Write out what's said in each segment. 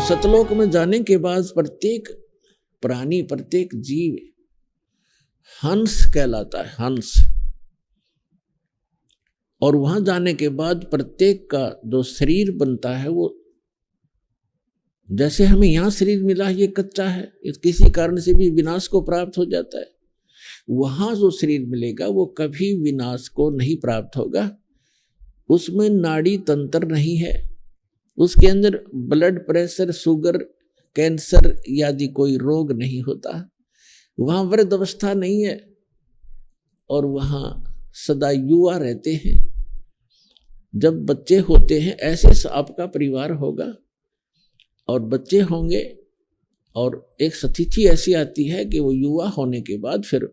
सतलोक में जाने के बाद प्रत्येक प्राणी, प्रत्येक जीव हंस कहलाता है, हंस। और वहां जाने के बाद प्रत्येक का जो शरीर बनता है वो, जैसे हमें यहां शरीर मिला ये कच्चा है, किसी कारण से भी विनाश को प्राप्त हो जाता है। वहां जो शरीर मिलेगा वो कभी विनाश को नहीं प्राप्त होगा। उसमें नाड़ी तंत्र नहीं है, उसके अंदर ब्लड प्रेशर, शुगर, कैंसर आदि कोई रोग नहीं होता। वहां वृद्ध अवस्था नहीं है और वहां सदा युवा रहते हैं। जब बच्चे होते हैं ऐसे आपका परिवार होगा और बच्चे होंगे, और एक स्थिति ऐसी आती है कि वो युवा होने के बाद फिर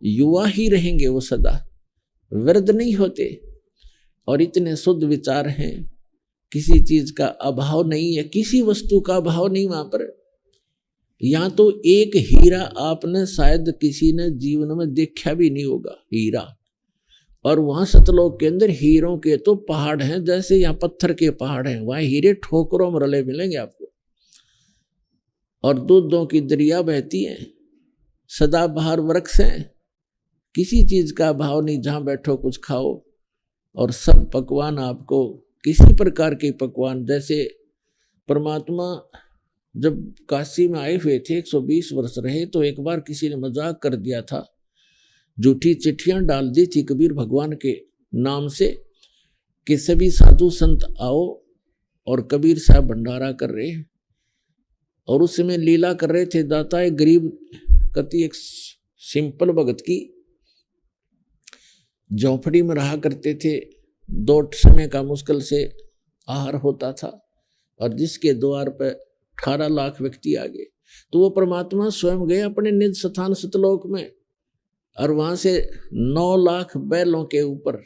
युवा ही रहेंगे, वो सदा वृद्ध नहीं होते। और इतने शुद्ध विचार हैं, किसी चीज का अभाव नहीं है, किसी वस्तु का अभाव नहीं वहां पर। यहां तो एक हीरा आपने शायद किसी ने जीवन में देखा भी नहीं होगा, हीरा। और वहां सतलोक के अंदर हीरों के तो पहाड़ हैं, जैसे यहाँ पत्थर के पहाड़ हैं, वहां हीरे ठोकरों में रले मिलेंगे आपको। और दूधों की दरिया बहती हैं, सदाबहार वृक्ष हैं, किसी चीज का अभाव नहीं, जहां बैठो कुछ खाओ। और सब पकवान आपको किसी प्रकार के पकवान, जैसे परमात्मा जब काशी में आए हुए थे 120 वर्ष रहे, तो एक बार किसी ने मजाक कर दिया था, झूठी चिट्ठियां डाल दी थी कबीर भगवान के नाम से कि सभी साधु संत आओ और कबीर साहब भंडारा कर रहे हैं। और उस समय लीला कर रहे थे, दाता एक गरीब कति एक सिंपल भगत की झोंपड़ी में रहा करते थे, 2 समय का मुश्किल से आहार होता था, और जिसके द्वार पर 18 लाख व्यक्ति आ गए। तो वो परमात्मा स्वयं गए अपने निज स्थान सतलोक में, और वहां से 9 लाख बैलों के ऊपर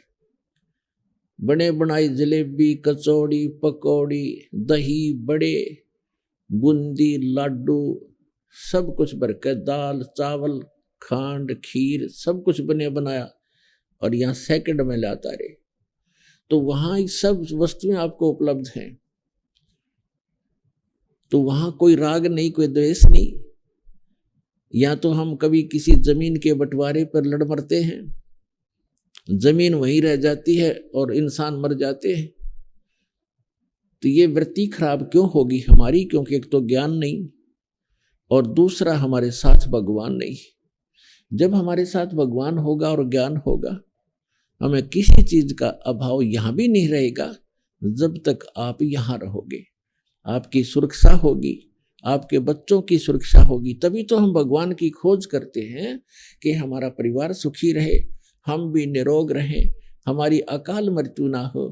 बने बनाई जलेबी, कचौड़ी, पकौड़ी, दही, बड़े, बूंदी, लाडू, सब कुछ भरकर, दाल, चावल, खांड, खीर, सब कुछ बने बनाया, और यहाँ सेकंड में लाता रहे। तो वहां सब वस्तुएं आपको उपलब्ध हैं। तो वहां कोई राग नहीं, कोई द्वेष नहीं। या तो हम कभी किसी जमीन के बंटवारे पर लड़ मरते हैं, जमीन वहीं रह जाती है और इंसान मर जाते हैं। तो ये वृत्ति खराब क्यों होगी हमारी? क्योंकि एक तो ज्ञान नहीं, और दूसरा हमारे साथ भगवान नहीं। जब हमारे साथ भगवान होगा और ज्ञान होगा, हमें किसी चीज का अभाव यहां भी नहीं रहेगा। जब तक आप यहां रहोगे, आपकी सुरक्षा होगी, आपके बच्चों की सुरक्षा होगी। तभी तो हम भगवान की खोज करते हैं कि हमारा परिवार सुखी रहे, हम भी निरोग रहें, हमारी अकाल मृत्यु ना हो।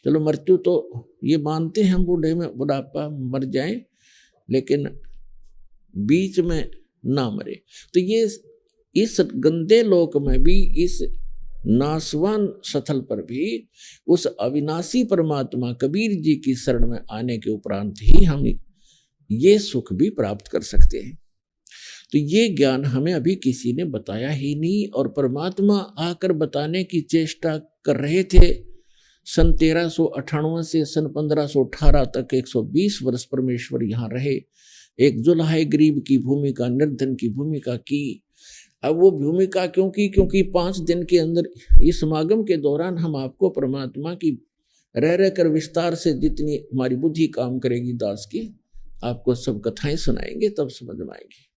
चलो मृत्यु तो ये मानते हैं हम, बूढ़े में बुढ़ापा मर जाएं, लेकिन बीच में ना मरे। तो ये इस गंदे लोक में भी, इस नासवान स्थल पर भी, उस अविनाशी परमात्मा कबीर जी की शरण में आने के उपरांत ही हम ये सुख भी प्राप्त कर सकते हैं। तो ये ज्ञान हमें अभी किसी ने बताया ही नहीं, और परमात्मा आकर बताने की चेष्टा कर रहे थे। सन 1398 से सन 1518 तक 120 वर्ष परमेश्वर यहाँ रहे, एक जुल्हा गरीब की भूमिका, निर्धन की भूमिका की। अब वो भूमिका क्यों की? क्योंकि 5 दिन के अंदर इस समागम के दौरान हम आपको परमात्मा की रह कर विस्तार से, जितनी हमारी बुद्धि काम करेगी दास की, आपको सब कथाएं सुनाएंगे, तब समझ में आएंगी।